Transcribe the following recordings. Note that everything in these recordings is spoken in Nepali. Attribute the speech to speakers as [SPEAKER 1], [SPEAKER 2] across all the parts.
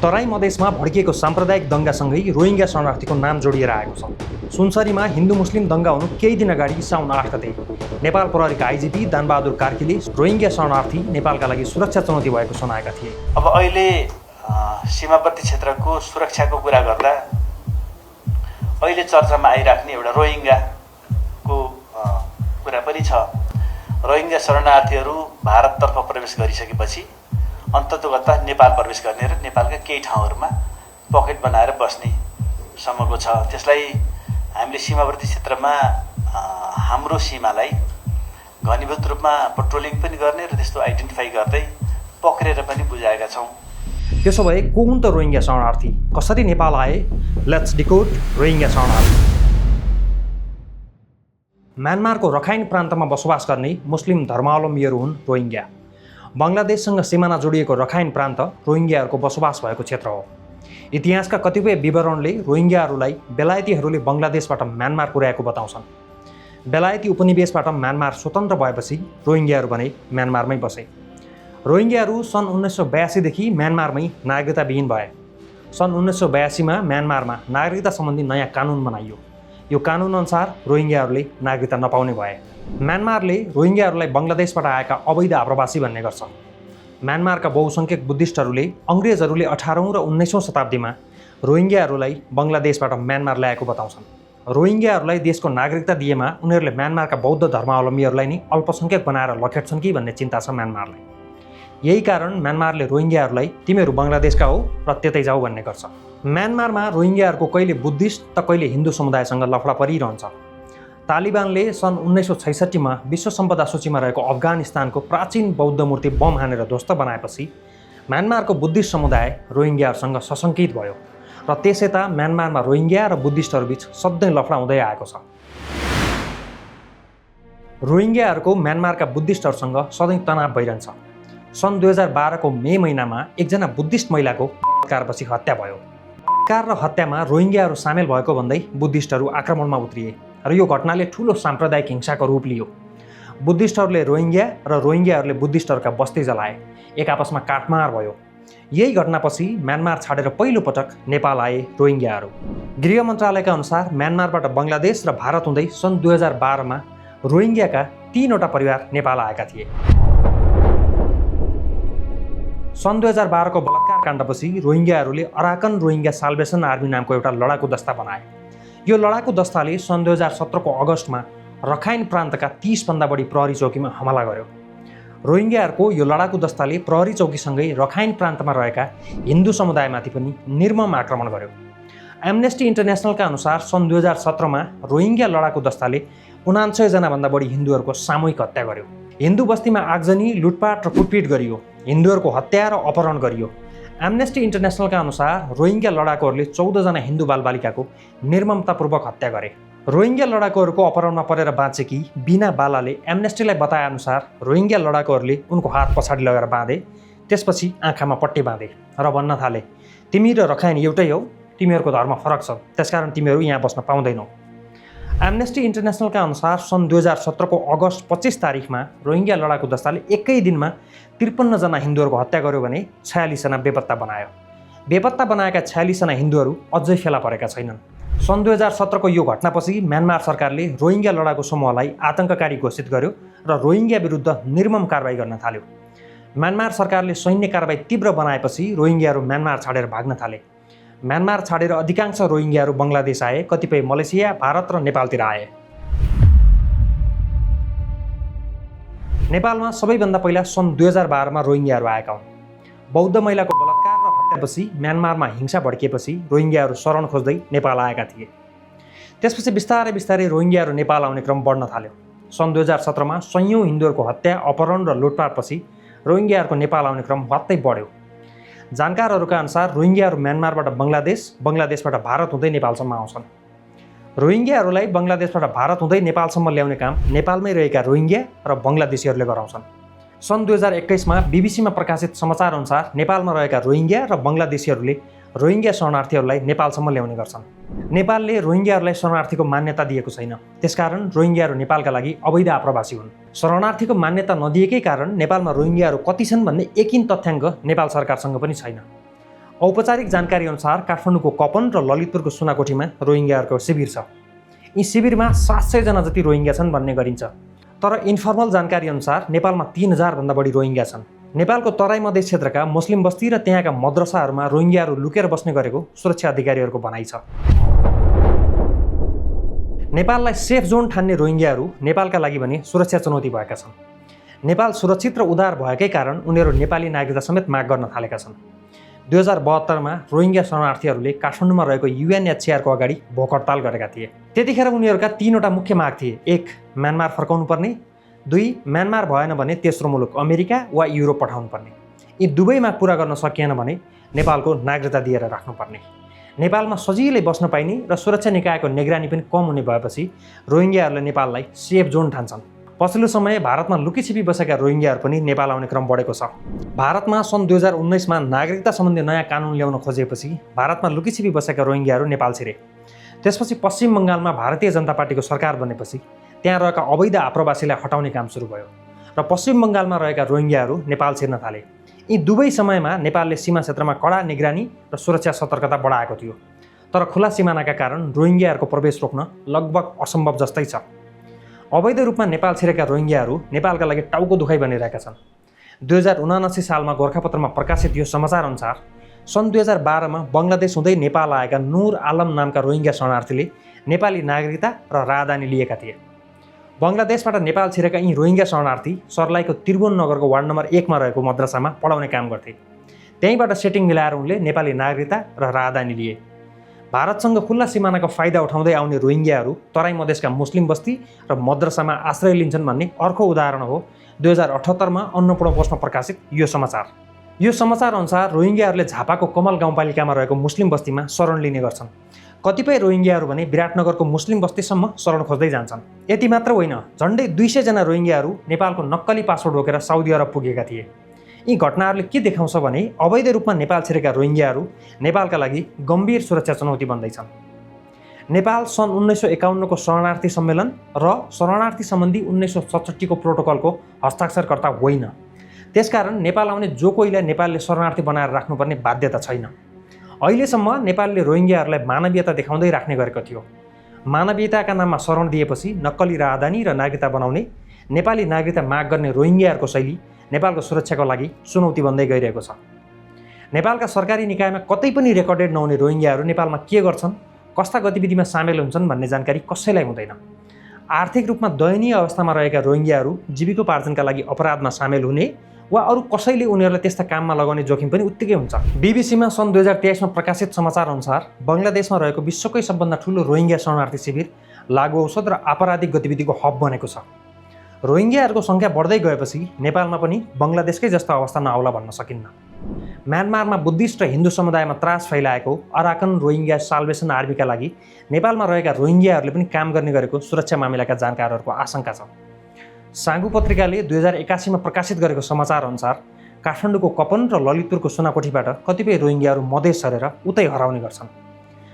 [SPEAKER 1] तराई मधेसमा भड्किएको साम्प्रदायिक दंगासँगै रोहिङ्ग्या शरणार्थीको नाम जोडिएर आएको छ। सुनसरीमा हिन्दू मुस्लिम दंगा हुनु केही दिन अगाडि साउन 8 गते नेपाल प्रहरीका आइजिपी दानबहादुर कार्कीले रोहिङ्ग्या शरणार्थी नेपालका लागि सुरक्षा चुनौती भएको सुनाएका थिए।
[SPEAKER 2] अब अहिले सीमावर्ती क्षेत्रको सुरक्षाको कुरा गर्दा अहिले चर्चामा आइराख्ने एउटा रोहिङ्ग्याको कुरा पनि छ। रोहिङ्ग्या शरणार्थीहरू भारततर्फ प्रवेश गरिसकेपछि अन्ततोगत्ता नेपाल प्रवेश गर्ने र नेपालका केही ठाउँहरूमा पकेट बनाएर बस्ने सम्मको छ। त्यसलाई हामीले सीमावर्ती क्षेत्रमा हाम्रो सीमालाई घनीभूत रूपमा पेट्रोलिङ पनि गर्ने र त्यस्तो आइडेन्टिफाई गर्दै पक्रेर पनि बुझाएका छौँ।
[SPEAKER 1] त्यसो भए को हुन् त रोहिङ्ग्या शरणार्थी, कसरी नेपाल आए? लेट्स डिकोड रोहिङ्ग्या शरणार्थी। म्यानमारको रखाइन प्रान्तमा बसोबास गर्ने मुस्लिम धर्मावलम्बीहरू हुन् रोहिङ्ग्या। बङ्गलादेशसँग सिमाना जोडिएको रखाइन प्रान्त रोहिङ्ग्याहरूको बसोबास भएको क्षेत्र हो। इतिहासका कतिपय विवरणले रोहिङ्ग्याहरूलाई बेलायतीहरूले बङ्गलादेशबाट म्यानमार पुर्याएको बताउँछन्। बेलायती उपनिवेशबाट म्यानमार स्वतन्त्र भएपछि रोहिङ्ग्याहरू भने म्यानमारमै बसे। रोहिङ्ग्याहरू सन् 1982 देखि म्यानमारमै नागरिकताविहीन भए। सन् 1982 मा म्यानमारमा नागरिकता सम्बन्धी नयाँ कानुन बनाइयो। यो कानुन अनुसार रोहिङ्ग्याहरूले नागरिकता नपाउने भए। म्यानमारले रोहिङ्ग्याहरूलाई बङ्गलादेशबाट आएका अवैध आप्रवासी भन्ने गर्छ। म्यानमारका बहुसङ्ख्यक बुद्धिस्टहरूले अङ्ग्रेजहरूले 18औं र 19औं शताब्दीमा रोहिङ्ग्याहरूलाई बङ्गलादेशबाट म्यानमार ल्याएको बताउँछन्। रोहिङ्ग्याहरूलाई देशको नागरिकता दिएमा उनीहरूले म्यानमारका बौद्ध धर्मावलम्बीहरूलाई नै अल्पसङ्ख्यक बनाएर लखेट्छन् कि भन्ने चिन्ता छ म्यानमारलाई। यही कारण म्यानमारले रोहिङ्ग्याहरूलाई तिमीहरू बङ्गलादेशका हो र त्यतै जाऊ भन्ने गर्छ। म्यानमारमा रोहिङ्ग्याहरूको कहिले बुद्धिस्ट त कहिले हिन्दू समुदायसँग लफडा परिरहन्छ। तालिबानले सन् 1966 मा विश्व सम्पदा सूचीमा रहेको अफगानिस्तानको प्राचीन बौद्ध मूर्ति बम हानेर ध्वस्त बनाएपछि म्यानमारको बुद्धिस्ट समुदाय रोहिङ्ग्याहरूसँग सशङ्कित भयो र त्यसयता म्यानमारमा रोहिङ्ग्या र बुद्धिस्टहरूबीच सधैँ लफडा हुँदै आएको छ। रोहिङ्ग्याहरूको म्यानमारका बुद्धिस्टहरूसँग सधैँ तनाव भइरहन्छ। सन् 2012 को मे महिनामा एकजना बुद्धिस्ट महिलाको बलात्कारपछि हत्या भयो। बलात्कार र हत्यामा रोहिङ्ग्याहरू सामेल भएको भन्दै बुद्धिस्टहरू आक्रमणमा उत्रिए र यो घटनाले ठूलो साम्प्रदायिक हिंसाको रूप लियो। बुद्धिस्टहरूले रोहिङ्ग्या र रोहिङ्ग्याहरूले बुद्धिस्टहरूका बस्ती जलाए। एक आपसमा काटमार भयो। यही घटनापछि म्यानमार छाडेर पहिलो पटक नेपाल आए रोहिङ्ग्याहरू। गृह मन्त्रालयका अनुसार म्यानमारबाट बङ्गलादेश र भारत हुँदै सन् 2012 मा रोहिङ्ग्याका 3वटा परिवार नेपाल आएका थिए। सन् 2012 को बलात्कार काण्डपछि रोहिङ्ग्याहरूले अराकन रोहिङ्ग्या साल्भेसन आर्मी नामको एउटा लडाकु दस्ता बनाए। यो लडाकु दस्ताले सन् 2017 को अगस्तमा रखाइन प्रान्तका 30 भन्दा बढी प्रहरी चौकीमा हमला गर्यो। रोहिङ्ग्याहरूको यो लडाकु दस्ताले प्रहरी चौकीसँगै रखाइन प्रान्तमा रहेका हिन्दू समुदायमाथि पनि निर्मम आक्रमण गर्यो। एमनेस्टी इन्टरनेसनलका अनुसार सन् 2017 मा रोहिङ्ग्या लडाकु दस्ताले 99 जना भन्दा बढी हिन्दूहरूको सामूहिक हत्या गर्यो। हिन्दू बस्तीमा आगजनी, लुटपाट र कुटपिट गरियो। हिन्दूहरूको हत्या र अपहरण गरियो। एमनेस्टी इन्टरनेसनलका अनुसार रोहिङ्ग्या लडाकुहरूले 14 जना हिन्दू बालबालिकाको निर्ममतापूर्वक हत्या गरे। रोहिङ्ग्या लडाकुहरूको अपहरणमा परेर बाँचेकी बिना बालाले एमनेस्टीलाई बताए अनुसार रोहिङ्ग्या लडाकुहरूले उनको हात पछाडि लगेर बाँधे, त्यसपछि आँखामा पट्टी बाँधे र भन्न थाले, तिमी र रखाइन एउटै हौ, तिमीहरूको धर्म फरक छ, त्यसकारण तिमीहरू यहाँ बस्न पाउँदैनौ। एमनेस्टी इन्टरनेसनलका अनुसार सन् 2017 को अगस्त 25 तारिखमा रोहिङ्ग्या लडाकु दस्ताले एकै दिनमा 53 जना हिन्दूहरूको हत्या गर्यो भने 46 जना बेपत्ता बनायो। बेपत्ता बनाएका 46 जना हिन्दूहरू अझै फेला परेका छैनन्। सन् 2017 को यो घटनापछि म्यानमार सरकारले रोहिङ्ग्या लडाकु समूहलाई आतङ्ककारी घोषित गर्यो र रोहिङ्ग्या विरुद्ध निर्मम कारबाही गर्न थाल्यो। म्यानमार सरकारले सैन्य कारबाही तीव्र बनाएपछि रोहिङ्ग्याहरू म्यानमार छाडेर भाग्न थाले। म्यानमार छाडेर अधिकांश रोहिङ्ग्याहरू बङ्गलादेश आए, कतिपय मलेसिया, भारत र नेपालतिर आए। नेपालमा सबैभन्दा पहिला सन् 2012 मा रोहिङ्ग्याहरू आएका हुन्। बौद्ध महिलाको बलात्कार र हत्यापछि म्यानमारमा हिंसा भड्किएपछि रोहिङ्ग्याहरू शरण खोज्दै नेपाल आएका थिए। त्यसपछि बिस्तारै बिस्तारै रोहिङ्ग्याहरू नेपाल आउने क्रम बढ्न थाल्यो। सन् 2017 मा सयौं हिन्दूहरूको हत्या, अपहरण र लुटपाटपछि रोहिङ्ग्याहरूको नेपाल आउने क्रम वात्तै बढ्यो। जानकारहरूका अनुसार रोहिङ्ग्याहरू म्यानमारबाट बङ्गलादेश, बङ्गलादेशबाट भारत हुँदै नेपालसम्म आउँछन्। रोहिङ्ग्याहरूलाई बङ्गलादेशबाट भारत हुँदै नेपालसम्म ल्याउने काम नेपालमै रहेका रोहिङ्ग्या र बङ्गलादेशीहरूले गराउँछन्। सन् 2021 मा बीबीसीमा प्रकाशित समाचार अनुसार नेपालमा रहेका रोहिङ्ग्या र बङ्गलादेशीहरूले रोहिङ्ग्या शरणार्थीहरूलाई नेपालसम्म ल्याउने गर्छन्। नेपालले रोहिङ्ग्याहरूलाई शरणार्थीको मान्यता दिएको छैन, त्यसकारण रोहिङ्ग्याहरू नेपालका लागि अवैध आप्रवासी हुन्। शरणार्थीको मान्यता नदिएकै कारण नेपालमा रोहिङ्ग्याहरू कति छन् भन्ने एकिन तथ्याङ्क नेपाल सरकारसँग पनि छैन। औपचारिक जानकारी अनुसार काठमाडौँको कपन र ललितपुरको सुनाकोठीमा रोहिङ्ग्याहरूको शिविर छ। यी शिविरमा 700 जना जति रोहिङ्ग्या छन् भन्ने गरिन्छ। तर इन्फर्मल जानकारी अनुसार नेपालमा 3000 भन्दा बढी रोहिङ्ग्या छन्। नेपालको तराई मधेस क्षेत्रका मुस्लिम बस्ती र त्यहाँका मद्रसाहरूमा रोहिङ्ग्याहरू लुकेर बस्ने गरेको सुरक्षा अधिकारीहरूको भनाइ छ। नेपाललाई सेफ जोन ठान्ने रोहिङ्ग्याहरू नेपालका लागि भने सुरक्षा चुनौती भएका छन्। नेपाल सुरक्षित र उदार भएकै कारण उनीहरू नेपाली नागरिकता समेत माग गर्न थालेका छन्। 2072 मा रोहिङ्ग्या शरणार्थीहरूले काठमाडौँमा रहेको UNHCR को अगाडि भोक हडताल गरेका थिए। त्यतिखेर उनीहरूका 3वटा मुख्य माग थिए। 1. म्यानमार फर्काउनु पर्ने, 2. म्यानमार भएन भने तेस्रो मुलुक अमेरिका वा युरोप पठाउनु पर्ने। यी दुवै माग पूरा गर्न सकिएन भने नेपालको नागरिकता दिएर राख्नुपर्ने। नेपालमा सजिलै बस्न पाइने र सुरक्षा निकायको निगरानी पनि कम हुने भएपछि रोहिङ्ग्याहरूले नेपाललाई सेफ जोन ठान्छन्। पछिल्लो समय भारतमा लुकीछिपी बसेका रोहिङ्ग्याहरू पनि नेपाल आउने क्रम बढेको छ। भारतमा सन् 2019 मा नागरिकता सम्बन्धी नयाँ कानुन ल्याउन खोजेपछि भारतमा लुकीछिपी बसेका रोहिङ्ग्याहरू नेपाल छिरे। त्यसपछि पश्चिम बङ्गालमा भारतीय जनता पार्टीको सरकार बनेपछि त्यहाँ रहेका अवैध आप्रवासीलाई हटाउने काम सुरु भयो र पश्चिम बङ्गालमा रहेका रोहिङ्ग्याहरू नेपाल छिर्न थाले। यी दुवै समयमा नेपालले सीमा क्षेत्रमा कडा निगरानी र सुरक्षा सतर्कता बढाएको थियो। तर खुला सिमानाका कारण रोहिङ्ग्याहरूको प्रवेश रोक्न लगभग असम्भव जस्तै छ। अवैध रूपमा नेपाल छिरेका रोहिङ्ग्याहरू नेपालका लागि टाउको दुखाइ बनिरहेका छन्। 2079 सालमा गोरखापत्रमा प्रकाशित यो समाचार अनुसार सन् 2012 मा बङ्गलादेश हुँदै नेपाल आएका नूर आलम नामका रोहिङ्ग्या शरणार्थीले नेपाली नागरिकता र राजधानी लिएका थिए। बङ्गलादेशबाट नेपाल छिरेका यी रोहिङ्ग्या शरणार्थी सर्लाहीको त्रिभुवन नगरको वार्ड नम्बर 1 मा रहेको मद्रसामा पढाउने काम गर्थे। त्यहीँबाट सेटिङ मिलाएर उनले नेपाली नागरिकता र राजधानी लिए। भारतसँग खुल्ला सिमानाको फाइदा उठाउँदै आउने रोहिङ्ग्याहरू तराई मधेसका मुस्लिम बस्ती र मद्रसामा आश्रय लिन्छन् भन्ने अर्को उदाहरण हो 2078 मा अन्नपूर्ण पोस्टमा प्रकाशित यो समाचार। यो समाचार अनुसार रोहिङ्ग्याहरूले झापाको कमल गाउँपालिकामा रहेको मुस्लिम बस्तीमा शरण लिने गर्छन्। कतिपय रोहिङ्ग्याहरू भने विराटनगरको मुस्लिम बस्तीसम्म शरण खोज्दै जान्छन्। यति मात्र होइन, झन्डै 200 जना रोहिङ्ग्याहरू नेपालको नक्कली पासपोर्ट बोकेर साउदी अरब पुगेका थिए। यी घटनाहरूले के देखाउँछ भने अवैध रूपमा नेपाल छिरेका रोहिङ्ग्याहरू नेपालका लागि गम्भीर सुरक्षा चुनौती बन्दैछन्। नेपाल सन् 1951 को शरणार्थी सम्मेलन र शरणार्थी सम्बन्धी 1967 को प्रोटोकलको हस्ताक्षरकर्ता होइन। त्यसकारण नेपाल आउने जो कोहीलाई नेपालले शरणार्थी बनाएर राख्नुपर्ने बाध्यता छैन। अहिलेसम्म नेपालले रोहिङ्ग्याहरूलाई मानवीयता देखाउँदै राख्ने गरेको थियो। मानवीयताका नाममा शरण दिएपछि नक्कली राजधानी र नागरिकता बनाउने, नेपाली नागरिकता माग गर्ने रोहिङ्ग्याहरूको शैली नेपालको सुरक्षाको लागि चुनौती बन्दै गइरहेको छ। नेपालका सरकारी निकायमा कतै पनि रेकर्डेड नहुने रोहिङ्ग्याहरू नेपालमा के गर्छन्, कस्ता गतिविधिमा सामेल हुन्छन् भन्ने जानकारी कसैलाई हुँदैन। आर्थिक रूपमा दयनीय अवस्थामा रहेका रोहिङ्ग्याहरू जीविकोपार्जनका लागि अपराधमा सामेल हुने वा अरू कसैले उनीहरूलाई त्यस्ता काममा लगाउने जोखिम पनि उत्तिकै हुन्छ। बीबीसीमा सन् 2023 मा प्रकाशित समाचार अनुसार बङ्गलादेशमा रहेको विश्वकै सबभन्दा ठुलो रोहिङ्ग्या शरणार्थी शिविर लागु औषध र आपराधिक गतिविधिको हब बनेको छ। रोहिङ्ग्याहरूको सङ्ख्या बढ्दै गएपछि नेपालमा पनि बङ्गलादेशकै जस्तो अवस्था नआउला भन्न सकिन्न। म्यानमारमा बुद्धिस्ट र हिन्दू समुदायमा त्रास फैलाएको अराकन रोहिङ्ग्या साल्भेसन आर्मीका लागि नेपालमा रहेका रोहिङ्ग्याहरूले पनि काम गर्ने गरेको सुरक्षा मामिलाका जानकारहरूको आशंका छ। साङ्गु पत्रिकाले 2081 मा प्रकाशित गरेको समाचार अनुसार काठमाडौँको कपन र ललितपुरको सुनाकोठीबाट कतिपय रोहिङ्ग्याहरू मधेस सरेर उतै हराउने गर्छन्।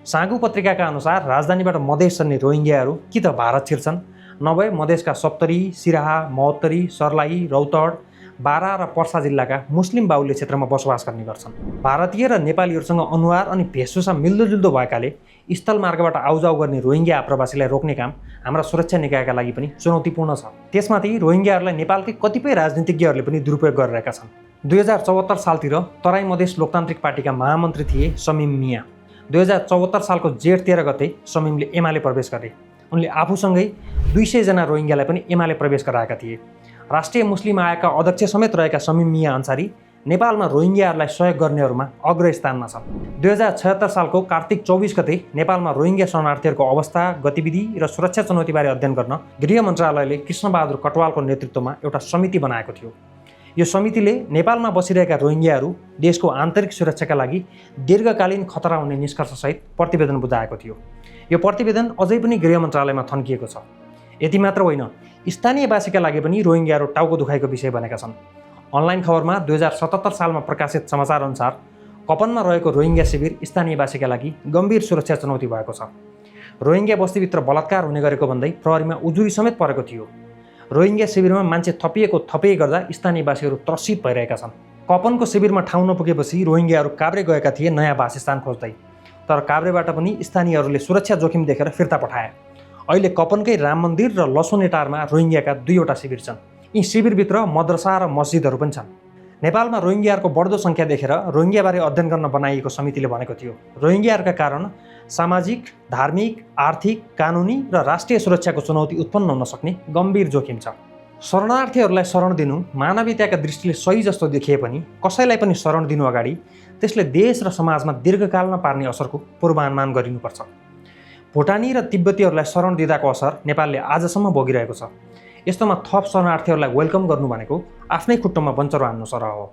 [SPEAKER 1] साङ्गु पत्रिकाका अनुसार राजधानीबाट मधेस सर्ने रोहिङ्ग्याहरू कि त भारत छिर्छन्, नभए मधेसका सप्तरी, सिराहा, महोत्तरी, सर्लाही, रौतहट, बारा र पर्सा जिल्लाका मुस्लिम बाहुल्य क्षेत्रमा बसोबास गर्ने गर्छन्। भारतीय र नेपालीहरूसँग अनुहार अनि भेषभूषा मिल्दोजुल्दो भएकाले स्थलमार्गबाट आउजाउ गर्ने रोहिङ्ग्या आप्रवासीलाई रोक्ने काम हाम्रा सुरक्षा निकायका लागि पनि चुनौतीपूर्ण छ। त्यसमाथि रोहिङ्ग्याहरूलाई नेपालकै कतिपय राजनीतिज्ञहरूले पनि दुरुपयोग गरिरहेका छन्। 2074 सालतिर तराई मधेस लोकतान्त्रिक पार्टीका महामन्त्री थिए समिम मिया। 2074 सालको जेठ 13 गते समिमले एमाले प्रवेश गरे। उनले आफूसँगै 200 जना रोहिङ्ग्यालाई पनि एमाले प्रवेश गराएका थिए। राष्ट्रिय मुस्लिम आयोगका अध्यक्ष समेत रहेका समिम मिया अन्सारी नेपालमा रोहिङ्ग्याहरूलाई सहयोग गर्नेहरूमा अग्रस्थानमा छन्। 2076 सालको कार्तिक 24 गते नेपालमा रोहिङ्ग्या शरणार्थीहरूको अवस्था, गतिविधि र सुरक्षा चुनौतीबारे अध्ययन गर्न गृह मन्त्रालयले कृष्णबहादुर कटवालको नेतृत्वमा एउटा समिति बनाएको थियो। यो समितिले नेपालमा बसिरहेका रोहिङ्ग्याहरू देशको आन्तरिक सुरक्षाका लागि दीर्घकालीन खतरा हुने निष्कर्षसहित प्रतिवेदन बुझाएको थियो। यो प्रतिवेदन अझै पनि गृह मन्त्रालयमा थन्किएको छ। यति मात्र होइन, स्थानीयवासीका लागि पनि रोहिङ्ग्याहरू टाउको दुखाइको विषय बनेका छन्। अनलाइन खबरमा 2077 सालमा प्रकाशित समाचार अनुसार कपनमा रहेको रोहिङ्ग्या शिविर स्थानीयवासीका लागि गम्भीर सुरक्षा चुनौती भएको छ। रोहिङ्ग्या बस्तीभित्र बलात्कार हुने गरेको भन्दै प्रहरीमा उजुरी समेत परेको थियो। रोहिङ्ग्या शिविरमा मान्छे थपिएको थपिए गर्दा स्थानीयवासीहरू त्रसित भइरहेका छन्। कपनको शिविरमा ठाउँ नपुगेपछि रोहिङ्ग्याहरू काभ्रे गएका थिए नयाँ वासस्थान खोज्दै, तर काभ्रेबाट पनि स्थानीयहरूले सुरक्षा जोखिम देखेर फिर्ता पठाए। अहिले कपनकै राम मन्दिर र लसोनेटारमा रोहिङ्ग्याका 2वटा शिविर छन्। यी शिविरभित्र मद्रसा र मस्जिदहरू पनि छन्। नेपालमा रोहिङ्ग्याहरूको बढ्दो सङ्ख्या देखेर रोहिङ्ग्याबारे अध्ययन गर्न बनाइएको समितिले भनेको थियो, रोहिङ्ग्याहरूका कारण सामाजिक, धार्मिक, आर्थिक, कानुनी र राष्ट्रिय सुरक्षाको चुनौती उत्पन्न हुन सक्ने गम्भीर जोखिम छ। शरणार्थीहरूलाई शरण दिनु मानवीयताका दृष्टिले सही जस्तो देखिए पनि कसैलाई पनि शरण दिनु अगाडि त्यसले देश र समाजमा दीर्घकालमा पार्ने असरको पूर्वानुमान गरिनुपर्छ। भुटानी र तिब्बतीहरूलाई शरण दिँदाको असर नेपालले आजसम्म भोगिरहेको छ। यस्तोमा थप शरणार्थीहरूलाई वेलकम गर्नु भनेको आफ्नै खुट्टोमा बन्चरो हान्नु सरह हो।